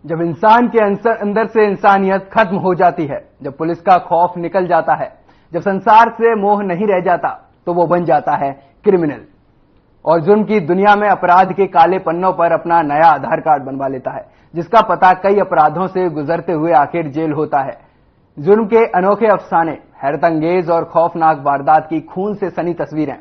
जब इंसान के अंदर से इंसानियत खत्म हो जाती है, जब पुलिस का खौफ निकल जाता है, जब संसार से मोह नहीं रह जाता, तो वो बन जाता है क्रिमिनल और जुर्म की दुनिया में अपराध के काले पन्नों पर अपना नया आधार कार्ड बनवा लेता है, जिसका पता कई अपराधों से गुजरते हुए आखिर जेल होता है। जुर्म के अनोखे अफसाने, हैरतअंगेज और खौफनाक वारदात की खून से सनी तस्वीरें,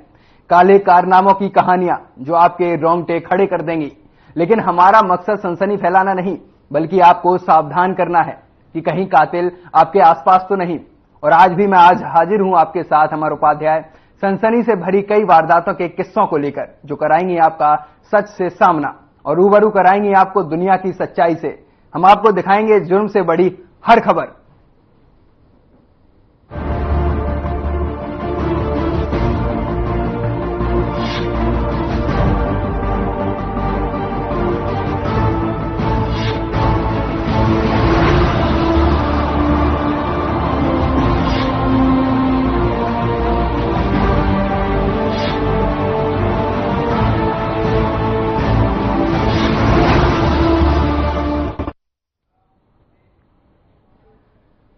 काले कारनामों की कहानियां जो आपके रोंगटे खड़े कर देंगी। लेकिन हमारा मकसद सनसनी फैलाना नहीं, बल्कि आपको सावधान करना है कि कहीं कातिल आपके आसपास तो नहीं। और आज भी मैं हाजिर हूं आपके साथ अमर उपाध्याय, सनसनी से भरी कई वारदातों के किस्सों को लेकर, जो कराएंगी आपका सच से सामना और रूबरू कराएंगी आपको दुनिया की सच्चाई से। हम आपको दिखाएंगे जुर्म से बड़ी हर खबर।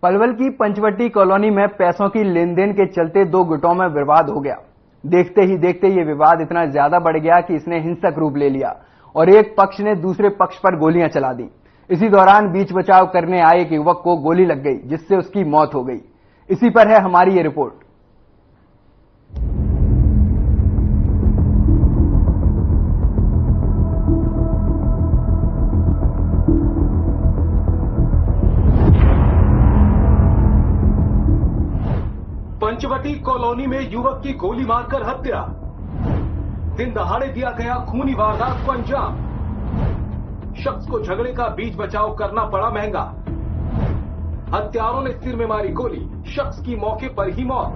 पलवल की पंचवटी कॉलोनी में पैसों की लेनदेन के चलते दो गुटों में विवाद हो गया। देखते ही देखते ये विवाद इतना ज्यादा बढ़ गया कि इसने हिंसक रूप ले लिया और एक पक्ष ने दूसरे पक्ष पर गोलियां चला दी। इसी दौरान बीच बचाव करने आए एक युवक को गोली लग गई, जिससे उसकी मौत हो गई। इसी पर है हमारी ये रिपोर्ट। पंचवटी कॉलोनी में युवक की गोली मारकर हत्या। दिन दहाड़े दिया गया खूनी वारदात को अंजाम। शख्स को झगड़े का बीच बचाव करना पड़ा महंगा। हत्यारों ने सिर में मारी गोली, शख्स की मौके पर ही मौत।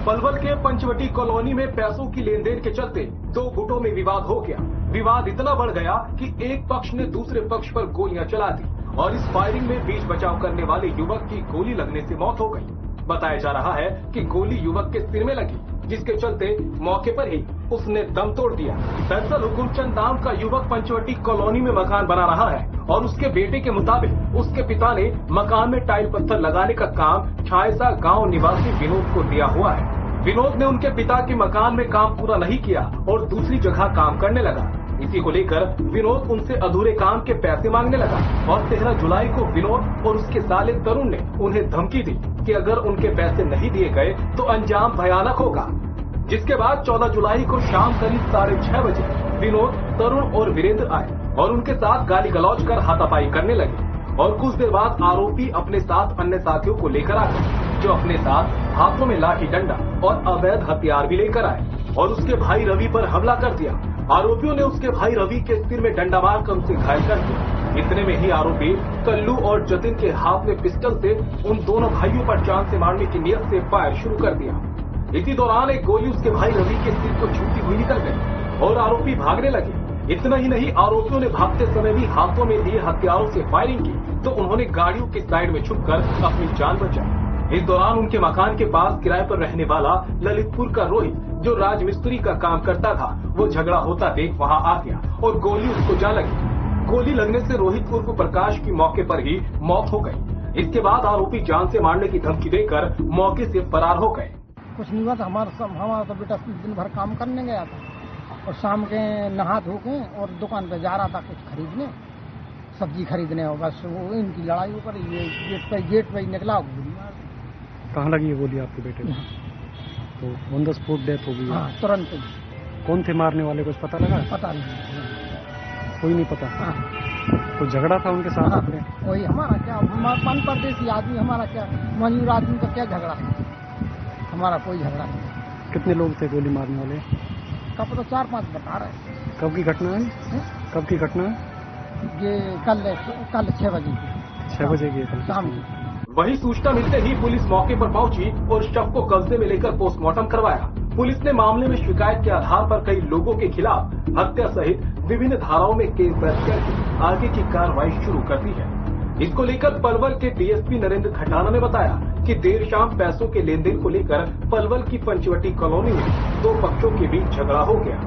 पलवल के पंचवटी कॉलोनी में पैसों की लेनदेन के चलते दो गुटों में विवाद हो गया। विवाद इतना बढ़ गया कि एक पक्ष ने दूसरे पक्ष पर गोलियां चला दी और इस फायरिंग में बीच बचाव करने वाले युवक की गोली लगने से मौत हो गई। बताया जा रहा है कि गोली युवक के सिर में लगी, जिसके चलते मौके पर ही उसने दम तोड़ दिया। दरअसल हुकुमचंद नाम का युवक पंचवटी कॉलोनी में मकान बना रहा है और उसके बेटे के मुताबिक उसके पिता ने मकान में टाइल पत्थर लगाने का काम छायसा गांव निवासी विनोद को दिया हुआ है। विनोद ने उनके पिता के मकान में काम पूरा नहीं किया और दूसरी जगह काम करने लगा। इसी को लेकर विनोद उनसे अधूरे काम के पैसे मांगने लगा और 13 जुलाई को विनोद और उसके साले तरुण ने उन्हें धमकी दी कि अगर उनके पैसे नहीं दिए गए तो अंजाम भयानक होगा। जिसके बाद 14 जुलाई को शाम करीब 6:30 बजे विनोद, तरुण और वीरेंद्र आए और उनके साथ गाली गलौज कर हाथापाई करने लगे। और कुछ देर बाद आरोपी अपने साथ अन्य साथियों को लेकर आ गए, जो अपने साथ हाथों में लाठी डंडा और अवैध हथियार भी लेकर आए और उसके भाई रवि पर हमला कर दिया। आरोपियों ने उसके भाई रवि के सिर में डंडा मारकर उसे घायल कर दिया। इतने में ही आरोपी कल्लू और जतिन के हाथ में पिस्टल से उन दोनों भाइयों पर जान से मारने की नियत से फायर शुरू कर दिया। इसी दौरान एक गोली उसके भाई रवि के सिर को छूती हुई निकल गई और आरोपी भागने लगे। इतना ही नहीं, आरोपियों ने भागते समय भी हाथों में लिए हथियारों से फायरिंग की तो उन्होंने गाड़ियों की साइड में छुपकर अपनी जान बचाई। इस दौरान उनके मकान के पास किराए पर रहने वाला ललितपुर का रोहित, जो राजमिस्त्री का काम करता था, वो झगड़ा होता देख वहां आ गया और गोली उसको जा लगी। गोली लगने से रोहित उर्फ प्रकाश की मौके पर ही मौत हो गई। इसके बाद आरोपी जान से मारने की धमकी देकर मौके से फरार हो गए। कुछ नहीं हुआ था, हमारा तो बेटा दिन भर काम करने गया था और शाम के नहा धो के और दुकान पे जा रहा था कुछ खरीदने, सब्जी खरीदने, और बस वो इनकी लड़ाई ऊपर गेट पे ही निकला। कहाँ लगी है गोली आपके बेटे को? तो ऑन द स्पॉट डेथ हो गई? हाँ, तुरंत। कौन थे मारने वाले, कुछ पता लगा? पता नहीं, कोई नहीं पता। हाँ। तो झगड़ा था उनके साथ? हाँ, कोई हमारा क्या, मन परदेसी आदमी, हमारा क्या मजदूर आदमी का क्या झगड़ा, हमारा कोई झगड़ा नहीं। कितने लोग थे गोली मारने वाले? कब तो 4-5 बता रहे। कब की घटना है? कब की घटना है ये? कल 6 बजे की। 6 बजे की शाम की। वही सूचना मिलते ही पुलिस मौके पर पहुंची और शव को कब्जे में लेकर पोस्टमार्टम करवाया। पुलिस ने मामले में शिकायत के आधार पर कई लोगों के खिलाफ हत्या सहित विभिन्न धाराओं में केस दर्ज करके आगे की कार्रवाई शुरू कर दी है। इसको लेकर पलवल के डीएसपी नरेंद्र खटाना ने बताया कि देर शाम पैसों के लेन देन को लेकर पलवल की पंचवटी कॉलोनी में दो पक्षों के बीच झगड़ा हो गया।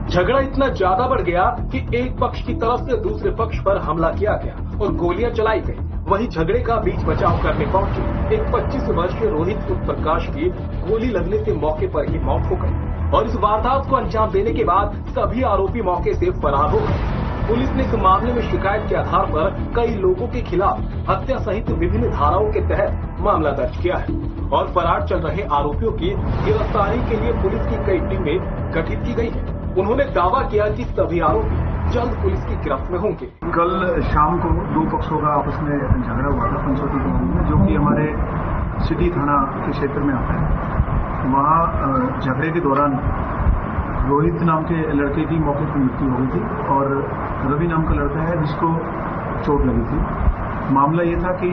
झगड़ा इतना ज्यादा बढ़ गया कि एक पक्ष की तरफ से दूसरे पक्ष पर हमला किया गया और गोलियां चलाई गई। वहीं झगड़े का बीच बचाव करने पहुंचे एक 25 वर्षीय रोहित प्रकाश की गोली लगने से मौके पर ही मौत हो गई और इस वारदात को अंजाम देने के बाद सभी आरोपी मौके से फरार हो गए। पुलिस ने इस मामले में शिकायत के आधार पर कई लोगों के खिलाफ हत्या सहित विभिन्न धाराओं के तहत मामला दर्ज किया है और फरार चल रहे आरोपियों की गिरफ्तारी के लिए पुलिस की कई टीमें गठित की गई है। उन्होंने दावा किया कि सभी आरोपी जल्द पुलिस की गिरफ्त में होंगे। कल शाम को दो पक्षों का आपस में झगड़ा हुआ था पंचवटी कॉलोनी में, जो कि हमारे सिटी थाना के क्षेत्र में आता है। वहाँ झगड़े के दौरान रोहित नाम के लड़के की मौके पर मृत्यु हो गई थी और रवि नाम का लड़का है जिसको चोट लगी थी। मामला ये था कि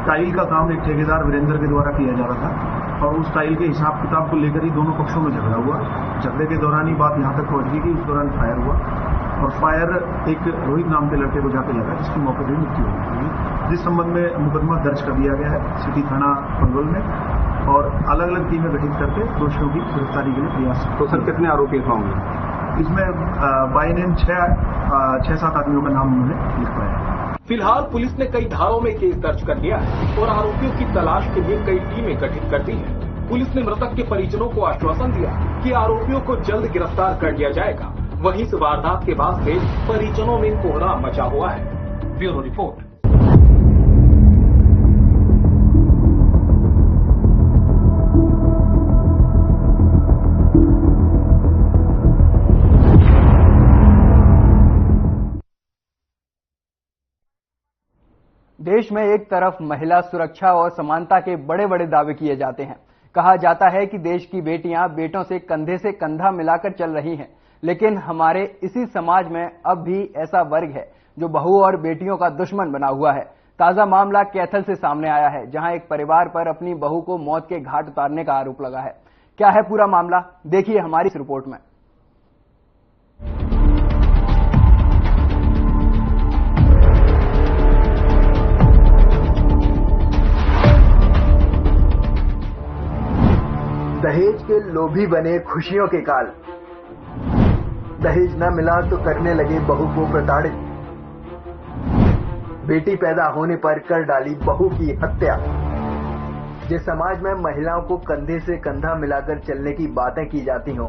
टाइल का काम एक ठेकेदार वीरेंद्र के द्वारा किया जा रहा था और उस टाइल के हिसाब किताब को लेकर ही दोनों पक्षों में झगड़ा हुआ। झगड़े के दौरान ही बात यहाँ तक पहुंच गई कि उस दौरान फायर हुआ और फायर एक रोहित नाम के लड़के को जाकर लगा जिसकी मौके पर मृत्यु हो गई, जिस संबंध में मुकदमा दर्ज कर दिया गया है सिटी थाना पंगोल में और अलग अलग टीमें गठित करके दोषियों की गिरफ्तारी के लिए प्रयास। तो सर कितने आरोपी इस मामले में? इसमें बाई नेम 6-7 आदमियों का नाम उन्होंने लिखवाया है। फिलहाल पुलिस ने कई धाराओं में केस दर्ज कर लिया है और आरोपियों की तलाश के लिए कई टीमें गठित कर दी है। पुलिस ने मृतक के परिजनों को आश्वासन दिया कि आरोपियों को जल्द गिरफ्तार कर लिया जाएगा। वहीं इस वारदात के बाद से परिजनों में कोहराम मचा हुआ है। Bureau report. देश में एक तरफ महिला सुरक्षा और समानता के बड़े बड़े दावे किए जाते हैं। कहा जाता है कि देश की बेटियां बेटों से कंधा मिलाकर चल रही हैं, लेकिन हमारे इसी समाज में अब भी ऐसा वर्ग है जो बहू और बेटियों का दुश्मन बना हुआ है। ताजा मामला कैथल से सामने आया है, जहां एक परिवार पर अपनी बहू को मौत के घाट उतारने का आरोप लगा है। क्या है पूरा मामला, देखिए हमारी इस रिपोर्ट में। दहेज के लोभी बने खुशियों के काल। दहेज न मिला तो करने लगे बहू को प्रताड़ित। बेटी पैदा होने पर कर डाली बहू की हत्या। जिस समाज में महिलाओं को कंधे से कंधा मिलाकर चलने की बातें की जाती हों,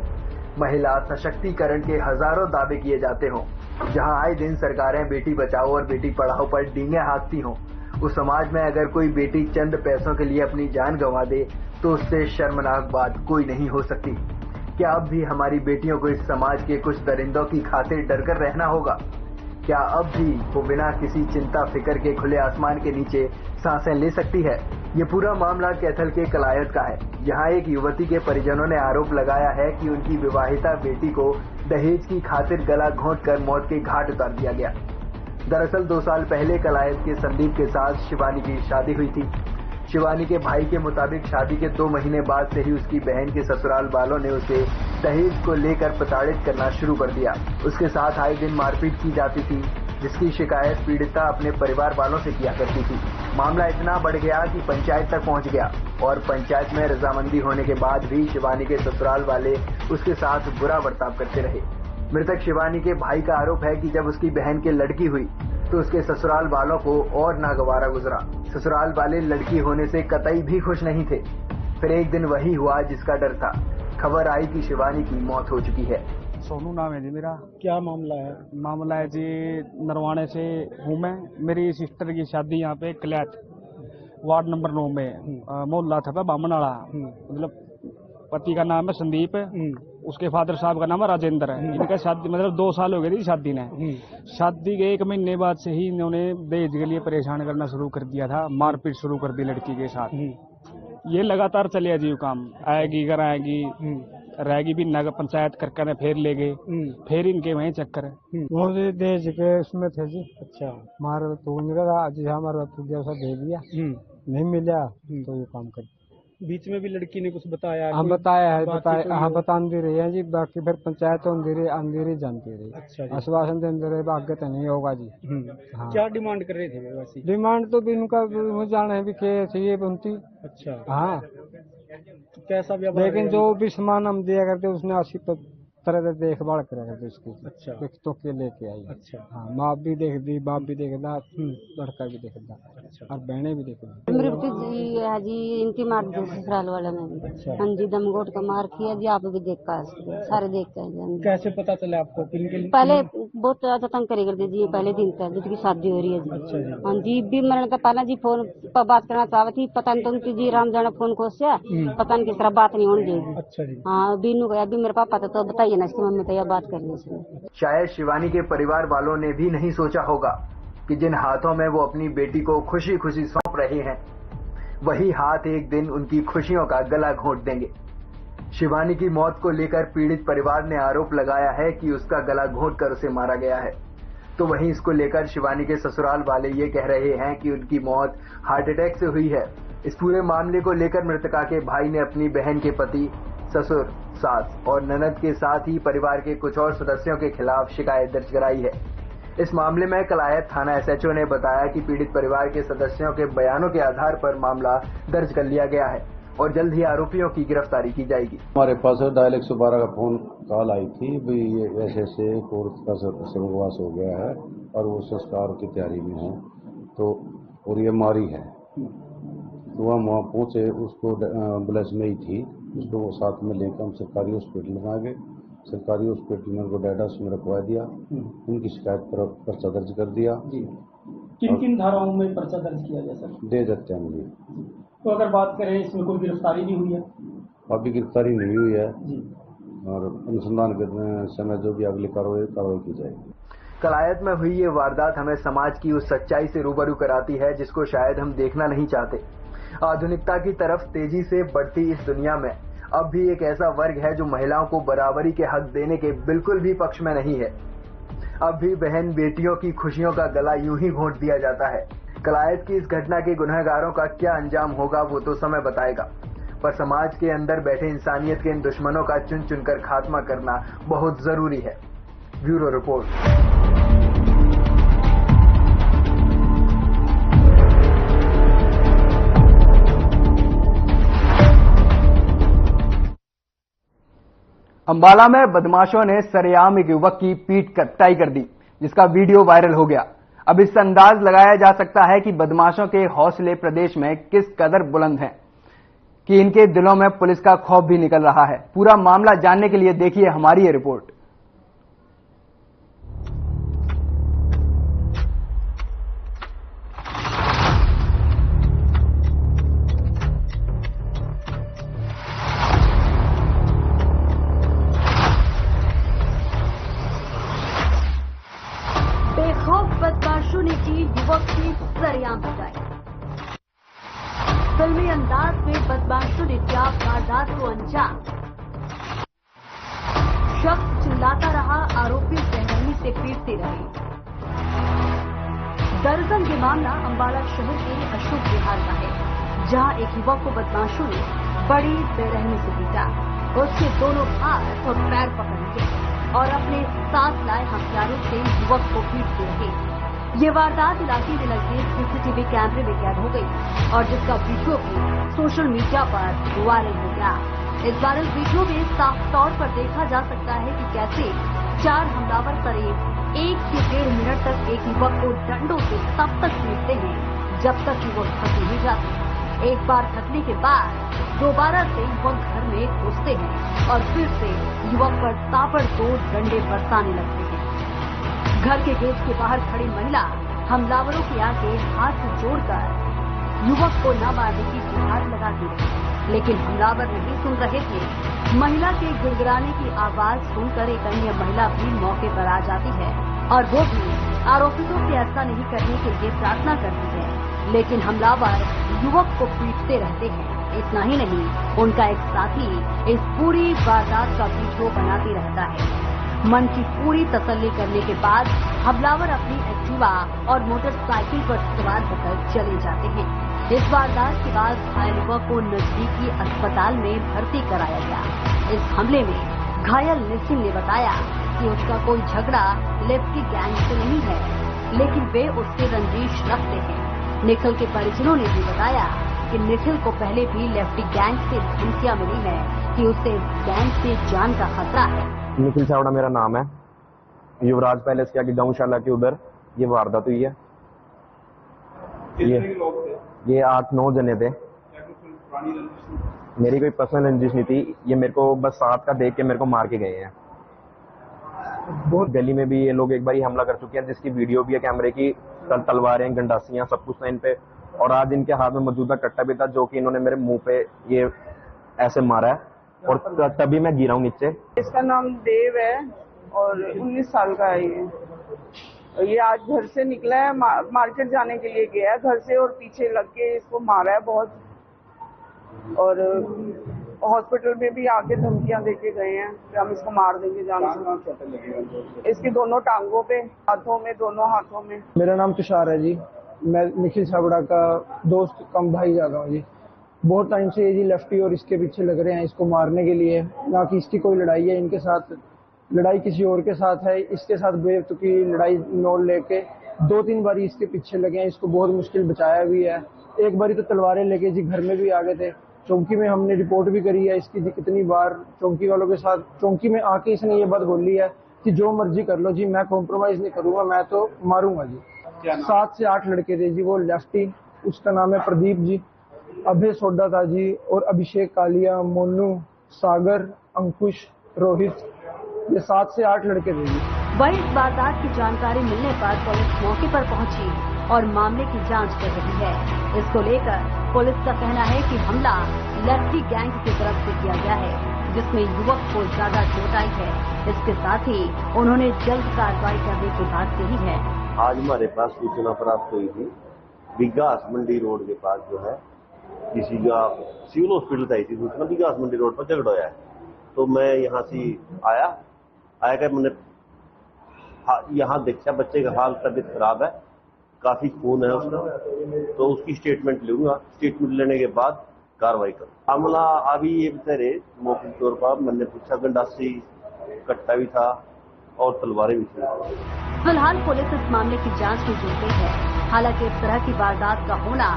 महिला सशक्तिकरण के हजारों दावे किए जाते हों, जहां आए दिन सरकारें बेटी बचाओ और बेटी पढ़ाओ पर डींगे हाँकती हों, उस समाज में अगर कोई बेटी चंद पैसों के लिए अपनी जान गंवा दे तो उससे शर्मनाक बात कोई नहीं हो सकती। क्या अब भी हमारी बेटियों को इस समाज के कुछ दरिंदों की खातिर डरकर रहना होगा? क्या अब भी वो बिना किसी चिंता फिक्र के खुले आसमान के नीचे सांसें ले सकती है? ये पूरा मामला कैथल के कलायत का है, जहां एक युवती के परिजनों ने आरोप लगाया है कि उनकी विवाहिता बेटी को दहेज की खातिर गला घोंटकर मौत के घाट उतार दिया गया। दरअसल 2 साल पहले कलायत के संदीप के साथ शिवानी की शादी हुई थी। शिवानी के भाई के मुताबिक शादी के 2 महीने बाद से ही उसकी बहन के ससुराल वालों ने उसे दहेज को लेकर प्रताड़ित करना शुरू कर दिया। उसके साथ आए दिन मारपीट की जाती थी, जिसकी शिकायत पीड़िता अपने परिवार वालों से किया करती थी। मामला इतना बढ़ गया कि पंचायत तक पहुंच गया और पंचायत में रजामंदी होने के बाद भी शिवानी के ससुराल वाले उसके साथ बुरा बर्ताव करते रहे। मृतक शिवानी के भाई का आरोप है कि जब उसकी बहन की लड़की हुई तो उसके ससुराल वालों को और नागवारा गुजरा। ससुराल वाले लड़की होने से कतई भी खुश नहीं थे। फिर एक दिन वही हुआ जिसका डर था। खबर आई कि शिवानी की मौत हो चुकी है। सोनू नाम है जी मेरा। क्या मामला है? मामला है जी, नरवाने से हूँ मैं। मेरी सिस्टर की शादी यहाँ पे कलैत वार्ड नंबर 9 में, मोहल्ला था बामनाड़ा। मतलब पति का नाम है संदीप, उसके फादर साहब का नाम है राजेंद्र है। इनका शादी मतलब 2 साल हो गए थी शादी ने। शादी के 1 महीने बाद से ही इन्होंने दहेज के लिए परेशान करना शुरू कर दिया था, मारपीट शुरू कर दी लड़की के साथ। ये लगातार चले जी काम, आएगी घर आएगी, रहेगी भी नगर पंचायत करके ने फिर ले गए, फिर इनके वहीं चक्कर है। वो दहेज के उसमें थे जी। अच्छा, हमारा तो मिला आज हमारा तो जैसा दे दिया, नहीं मिला तो ये काम कर। बीच में भी लड़की ने कुछ बताया? हाँ बताया है, हाँ बताते रहे हैं जी। बाकी फिर पंचायत अंधेरी जानती रही। अच्छा, आश्वासन देते रहे, आगे तो नहीं होगा जी। हाँ। क्या डिमांड कर रहे थे वैसे? डिमांड तो भी उनका जाना है भी चाहिए बनती। अच्छा, हाँ। कैसा व्यवहार? लेकिन जो भी सामान हम दिया करते उसने 80 तरह से देखभाल करा करते उसकी। अच्छा। तो के लेके आई। अच्छा। हाँ, माँ भी देख दी, बाप भी देखदा, लड़का भी देखदा और बहने भी देखदी। मृत्यु जी है जी, इनकी मार दी ससुराल वाले ने भी। अच्छा। हाँ जी, दमघोट का मार किया जी, आप भी देख का सारे देख के आए। कैसे पता चला आपको? पहले बहुत ज्यादा तंग करे करते जी, पहले दिन तक जिसकी शादी हो रही है जी। अच्छा जी। हाँ जी, भी मरण का पहला जी फोन पर बात करना चाहती थी, पता नहीं तो उनकी जी राम जाना फोन को से पता नहीं किस तरह बात नहीं होनी चाहिए। अच्छा जी। हाँ, बीनू गया भी मेरे पापा तो बताइए ना, इसकी मम्मी तो यह बात कर रही। शायद शिवानी के परिवार वालों ने भी नहीं सोचा होगा कि जिन हाथों में वो अपनी बेटी को खुशी खुशी सौंप रहे हैं, वही हाथ एक दिन उनकी खुशियों का गला घोंट देंगे। शिवानी की मौत को लेकर पीड़ित परिवार ने आरोप लगाया है कि उसका गला घोंटकर उसे मारा गया है, तो वहीं इसको लेकर शिवानी के ससुराल वाले ये कह रहे हैं कि उनकी मौत हार्ट अटैक से हुई है। इस पूरे मामले को लेकर मृतका के भाई ने अपनी बहन के पति, ससुर, सास और ननद के साथ ही परिवार के कुछ और सदस्यों के खिलाफ शिकायत दर्ज कराई है। इस मामले में कलायत थाना SHO ने बताया कि पीड़ित परिवार के सदस्यों के बयानों के आधार पर मामला दर्ज कर लिया गया है और जल्द ही आरोपियों की गिरफ्तारी की जाएगी। हमारे पास डायल 112 का फोन कॉल आई थी, भाई ये ऐसे औरत का सर्ववास हो गया है और वो संस्कार की तैयारी में है, तो और ये मारी है। तो वहाँ पहुंचे, उसको एम्बुलेंस में ही थी, उसको साथ में लेकर हम सरकारी हॉस्पिटल में आ गए। सरकारी हॉस्पिटल में उनको डायडास में रखवा दिया, उनकी शिकायत पर पर्चा दर्ज कर दिया। किन किन धाराओं में पर्चा दर्ज किया गया सर? दे देते हैं जी। तो अगर बात करें, इसमें कोई गिरफ्तारी भी हुई है? अभी गिरफ्तारी नहीं हुई है जी। और अनुसंधान के समय जो भी अगली कार्रवाई की जाएगी। कलायत में हुई ये वारदात हमें समाज की उस सच्चाई से रूबरू कराती है जिसको शायद हम देखना नहीं चाहते। आधुनिकता की तरफ तेजी से बढ़ती इस दुनिया में अब भी एक ऐसा वर्ग है जो महिलाओं को बराबरी के हक देने के बिल्कुल भी पक्ष में नहीं है। अब भी बहन बेटियों की खुशियों का गला यूं ही घोंट दिया जाता है। कलायत की इस घटना के गुनहगारों का क्या अंजाम होगा वो तो समय बताएगा, पर समाज के अंदर बैठे इंसानियत के इन दुश्मनों का चुन चुनकर खात्मा करना बहुत जरूरी है। Bureau report. अंबाला में बदमाशों ने सरेआम एक युवक की पीट कटाई कर दी, जिसका वीडियो वायरल हो गया। अब इससे अंदाज लगाया जा सकता है कि बदमाशों के हौसले प्रदेश में किस कदर बुलंद हैं कि इनके दिलों में पुलिस का खौफ भी निकल रहा है। पूरा मामला जानने के लिए देखिए हमारी ये रिपोर्ट। बदमाशों ने की युवक की सरेआम पिटाई। फिल्मी अंदाज में बदमाशों ने दिया वारदात को अंजाम। शख्स चिल्लाता रहा, आरोपी बेरहमी से पीटते रहे। दरअसल ये मामला अंबाला शहर के अशोक विहार का है, जहां एक युवक को बदमाशों ने बड़ी बेरहमी से पीटा। उसके दोनों हाथ और पैर पकड़ लिए और अपने साथ लाए हथियारों से युवक को पीटते रहे। ये वारदात इलाके में लगे CCTV कैमरे में कैद हो गई और जिसका वीडियो भी सोशल मीडिया पर वायरल हो गया। इस वायरल वीडियो में साफ तौर पर देखा जा सकता है कि कैसे 4 हमलावर करीब 1 से 1.5 मिनट तक एक युवक को डंडों से तब तक पीटते हैं जब तक युवक थक नहीं जाते। एक बार थकने के बाद दोबारा से युवक घर में घुसते हैं और फिर से युवक पर ताबड़तोड़ डंडे बरसाने लगते हैं। घर के गेट के बाहर खड़ी महिला हमलावरों के आगे हाथ जोड़कर युवक को न मारने की गुहार लगाती रही, लेकिन हमलावर नहीं सुन रहे थे। महिला के गिड़गिड़ाने की आवाज सुनकर एक अन्य महिला भी मौके पर आ जाती है और वो भी आरोपियों से ऐसा नहीं करने के लिए प्रार्थना करती है, लेकिन हमलावर युवक को पीटते रहते हैं। इतना ही नहीं, उनका एक साथी इस पूरी वारदात का वीडियो बनाते रहता है। मन की पूरी तसल्ली करने के बाद हमलावर अपनी एक्टिवा और मोटरसाइकिल पर सवार होकर चले जाते हैं। इस वारदात के बाद घायल युवक को नजदीकी अस्पताल में भर्ती कराया गया। इस हमले में घायल निखिल ने बताया कि उसका कोई झगड़ा लेफ्टी गैंग से नहीं है, लेकिन वे उससे रंजिश रखते हैं। निखिल के परिजनों ने भी बताया कि निखिल को पहले भी लेफ्टी गैंग से धमकियां मिली है कि उसे गैंग से जान का खतरा है, निखिल चावड़ा मेरा नाम है। युवराज पैलेस के आगे गौशाला के उधर ये वारदात हुई है। ये 8-9 जने थे। मेरी कोई पर्सनल रंजिश नहीं थी, ये मेरे को बस साथ का देख के मेरे को मार के गए हैं। बहुत गली में भी ये लोग एक बार ही हमला कर चुके हैं, जिसकी वीडियो भी है कैमरे की। तलवारें, गंडासियां, सब कुछ था इन पे। और आज इनके हाथ में मौजूदा कट्टा भी था, जो कि इन्होंने मेरे मुंह पे ये ऐसे मारा है और तभी मैं गिरा हूँ नीचे। इसका नाम देव है और 19 साल का है ये आज घर से निकला है, मार्केट जाने के लिए गया है घर से, और पीछे लग के इसको मारा है बहुत। और हॉस्पिटल में भी आके धमकियां देके गए हैं कि हम इसको मार देंगे जान से। इसकी दोनों टांगों पे, हाथों में, दोनों हाथों में। मेरा नाम तुषार है जी। मैं निखिल छाबड़ा का दोस्त कम भाई जाता हूँ जी। बहुत टाइम से ये जी लेफ्टी और इसके पीछे लग रहे हैं इसको मारने के लिए। ना कि इसकी कोई लड़ाई है इनके साथ, लड़ाई किसी और के साथ है। इसके साथ बेतुकी लड़ाई नोल लेके 2-3 बारी इसके पीछे लगे हैं। इसको बहुत मुश्किल बचाया भी है। एक बारी तो तलवारें लेके जी घर में भी आ गए थे। चौकी में हमने रिपोर्ट भी करी है इसकी जी कितनी बार चौकी वालों के साथ। चौकी में आके इसने ये बात बोली है कि जो मर्जी कर लो जी, मैं कॉम्प्रोमाइज नहीं करूंगा, मैं तो मारूंगा जी। 7 से 8 लड़के थे जी। वो लेफ्टी, उसका नाम है प्रदीप जी, अभय सोडा था जी, और अभिषेक कालिया, मोनू, सागर, अंकुश, रोहित, ये 7 से 8 लड़के थे जी। वही इस वारदात की जानकारी मिलने पर पुलिस मौके पर पहुंची और मामले की जांच कर रही है। इसको लेकर पुलिस का कहना है कि हमला लेफ्टी गैंग की तरफ से किया गया है, जिसमें युवक को ज्यादा चोट आई है। इसके साथ ही उन्होंने जल्द कार्रवाई करने की बात कही है। आज हमारे पास सूचना प्राप्त हुई थी, विकास मंडी रोड के पास जो है किसी का सिविल हॉस्पिटल आई थी सूचना, विकास मंडी रोड पर झगड़ा है। तो मैं यहाँ से आया कर मैंने यहाँ देखा बच्चे का हाल, तबीयत खराब है, काफी खून है उसका, तो उसकी स्टेटमेंट लूंगा। स्टेटमेंट लेने के बाद कार्रवाई करूँ। मामला अभी ये बेचारे मौके तौर पर मैंने पूछा, गंडासी कट्टा भी था और तलवारें भी थी। फिलहाल पुलिस इस मामले की जांच में जुट गई है। हालांकि इस तरह की वारदात का होना,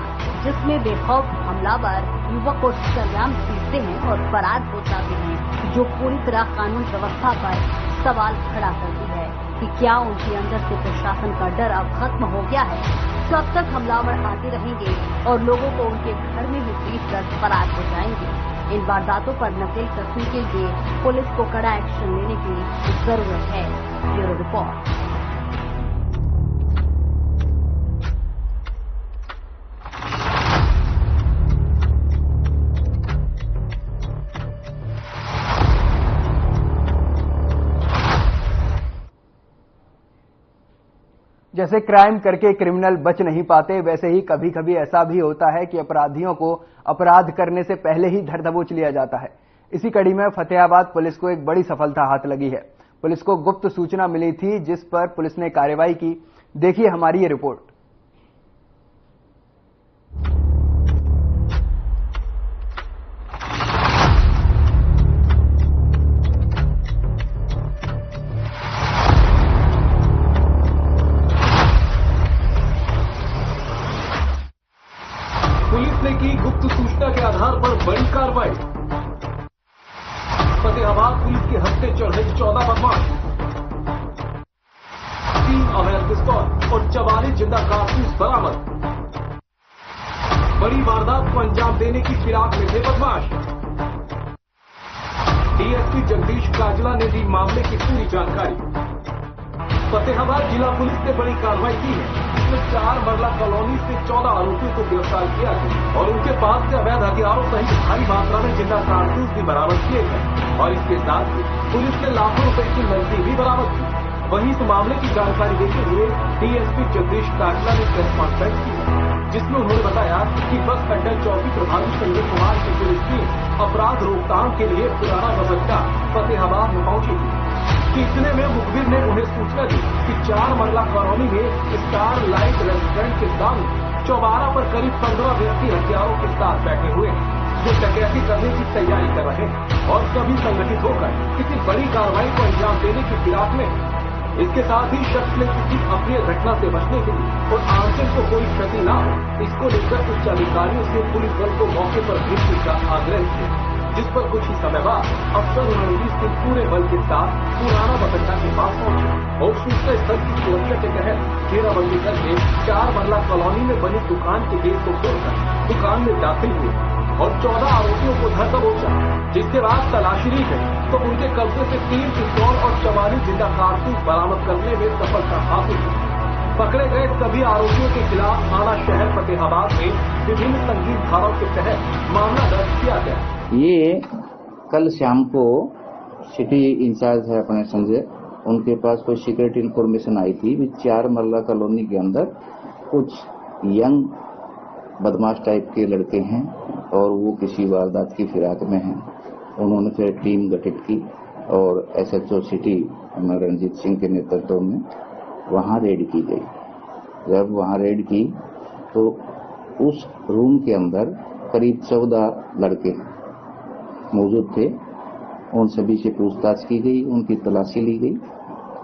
जिसमें बेखौफ हमलावर युवक को सरेआम पीटते हैं और फरार हो जाते हैं, जो पूरी तरह कानून व्यवस्था पर सवाल खड़ा करती है कि क्या उनके अंदर से प्रशासन का डर अब खत्म हो गया है। कब तक हमलावर आते रहेंगे और लोगों को उनके घर में ही पीटकर फरार हो जाएंगे। इन वारदातों पर नकेल कसने के लिए पुलिस को कड़ा एक्शन लेने की जरूरत है। Bureau report. जैसे क्राइम करके क्रिमिनल बच नहीं पाते, वैसे ही कभी कभी ऐसा भी होता है कि अपराधियों को अपराध करने से पहले ही धर दबोच लिया जाता है। इसी कड़ी में फतेहाबाद पुलिस को एक बड़ी सफलता हाथ लगी है। पुलिस को गुप्त सूचना मिली थी, जिस पर पुलिस ने कार्रवाई की। देखिए हमारी ये रिपोर्ट। पुलिस ने की गुप्त सूचना के आधार पर बड़ी कार्रवाई। फतेहाबाद पुलिस के हत्थे चढ़े 14 बदमाश, 3 अवैध पिस्तौल और 44 जिंदा कारतूस बरामद। बड़ी वारदात को अंजाम देने की फिराक में थे बदमाश। डीएसपी जगदीश काजला ने दी मामले की पूरी जानकारी। फतेहाबाद जिला पुलिस ने बड़ी कार्रवाई की है, जिसमें 4 मरला कॉलोनी से 14 आरोपियों को गिरफ्तार किया गया और उनके पास से अवैध हथियारों सहित भारी मात्रा में जिंदा कारतूस भी बरामद किए गए और इसके साथ ही पुलिस ने लाखों रुपए की नकदी भी बरामद की। वहीं इस मामले की जानकारी देते हुए डीएसपी जगदीश काजला ने प्रेस कॉन्फ्रेंस की, जिसमें उन्होंने बताया कि बस अड्डा चौकी प्रभारी संजय कुमार की पुलिस टीम अपराध रोकथाम के लिए पुराना बस अड्डा फतेहाबाद में पहुंची थी। इतने में मुखबिर ने उन्हें सूचना दी कि 4 मरला कॉलोनी में स्टार लाइट रेस्टोरेंट के सामने चौबारा पर करीब 15 व्यक्ति हथियारों के साथ बैठे हुए हैं, जो डकैती करने की तैयारी कर रहे हैं और सभी संगठित होकर किसी बड़ी कार्रवाई को अंजाम देने की फिराक में। इसके साथ ही शख्स ने किसी अप्रिय घटना से बचने के लिए और आंचल को कोई क्षति न हो, इसको लेकर उच्च अधिकारियों से पुलिस बल को मौके पर गिरफ्तारी का आग्रह किया। जिस पर कुछ ही समय बाद अफसर रणवीर सिंह पूरे बल के साथ पुराना बकंडा के पास पहुंचे और सूचना स्थल की सुरक्षा के तहत घेराबंदी करके 4 मरला कॉलोनी में बनी दुकान के गेट को खोलकर दुकान में दाखिल हुए और 14 आरोपियों को धर दबोचा। जिसके बाद तलाशी ली गई तो उनके कब्जे से 3 पिस्तौल और 44 जिंदा कारतूस बरामद करने में सफलता हासिल हुई। पकड़े गए सभी आरोपियों के खिलाफ थाना शहर फतेहाबाद में विभिन्न संगीन धाराओं के तहत मामला दर्ज किया गया। ये कल शाम को सिटी इंचार्ज है अपने संजय, उनके पास कोई सीक्रेट इन्फॉर्मेशन आई थी कि 4 मरला कॉलोनी के अंदर कुछ यंग बदमाश टाइप के लड़के हैं और वो किसी वारदात की फिराक में हैं। उन्होंने फिर टीम गठित की और SHO सिटी रणजीत सिंह के नेतृत्व में वहां रेड की गई। जब वहां रेड की तो उस रूम के अंदर करीब 14 लड़के मौजूद थे। उन सभी से पूछताछ की गई, उनकी तलाशी ली गई।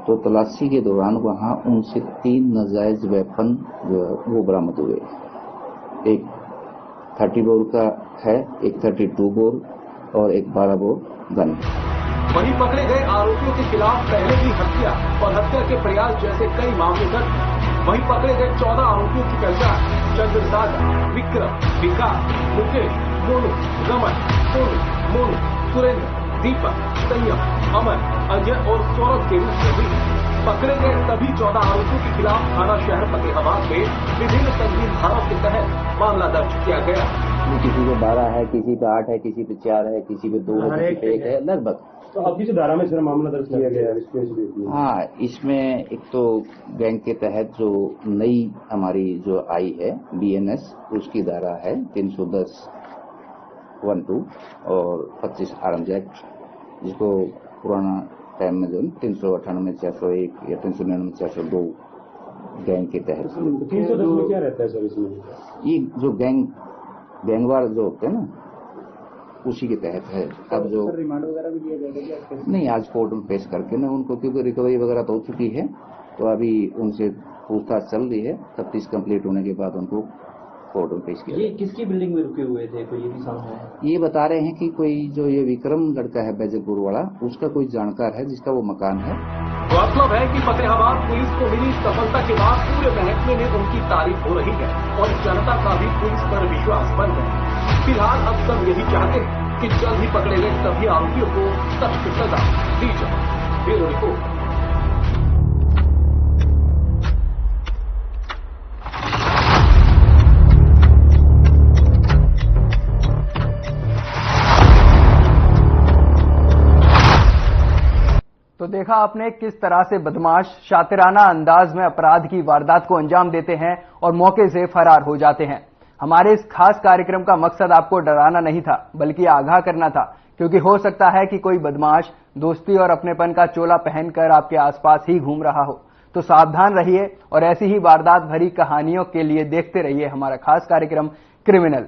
तो तलाशी के दौरान वहां उनसे 3 नाजायज वेपन जो है वो बरामद हुए। एक 30 बोर का है, एक 32 बोर और एक 12 बोर गन। वहीं पकड़े गए आरोपियों के खिलाफ पहले भी हत्या और हत्या के प्रयास जैसे कई मामले दर्ज। वहीं पकड़े गए 14 आरोपियों की पहचान चंद्रसागर, विक्रम, विकास, मुकेश, मोनू, रमन, सोनू, मोनू, सुरेंद्र, दीपक, संयम, अमर, अजय और सौरभ के रूप में हुई। पकड़े गए सभी 14 आरोपियों के खिलाफ थाना शहर फतेहाबाद में विभिन्न संगीन धाराओं के तहत मामला दर्ज किया गया। किसी पे 12 है, किसी पे 8 है, किसी पे 4 है, किसी पे 2 है, किसी पे 1 है, लगभग। तो अब किस धारा में सर मामला दर्ज किया गया है? हाँ, इसमें एक तो गैंग के तहत जो नई हमारी जो आई है BNS, उसकी धारा है 310(1)(2) और 25 आर्म्स एक्ट, जिसको पुराना टाइम में जो 398, 401 या 399, 402 गैंग के तहत। 310 में क्या रहता है सर इसमें? ये जो गैंगवार जो होते हैं ना, उसी के तहत है। अब जो रिमांड वगैरह भी दिया जाएगा? नहीं, आज कोर्ट में पेश करके ना उनको, क्योंकि रिकवरी वगैरह तो हो चुकी है, तो अभी उनसे पूछताछ चल रही है। तफ्तीश कंप्लीट होने के बाद उनको कोर्ट में पेश किया। ये किसकी बिल्डिंग में रुके हुए थे, कोई ये भी सामने है? ये बता रहे हैं कि कोई जो ये विक्रम लड़का है बैजलपुर वाला, उसका कोई जानकार है जिसका वो मकान है। गौरतलब है कि फतेहाबाद पुलिस को मिली सफलता के बाद पूरे महकमे में उनकी तारीफ हो रही है और जनता का भी पुलिस पर विश्वास बन गया। फिलहाल अब सब यही चाहते हैं कि जल्द ही पकड़े गए सभी आरोपियों को सख्त सजा दी जाए। Bureau report. तो देखा आपने किस तरह से बदमाश शातिराना अंदाज में अपराध की वारदात को अंजाम देते हैं और मौके से फरार हो जाते हैं। हमारे इस खास कार्यक्रम का मकसद आपको डराना नहीं था, बल्कि आगाह करना था, क्योंकि हो सकता है कि कोई बदमाश दोस्ती और अपनेपन का चोला पहनकर आपके आसपास ही घूम रहा हो। तो सावधान रहिए और ऐसी ही वारदात भरी कहानियों के लिए देखते रहिए हमारा खास कार्यक्रम क्रिमिनल।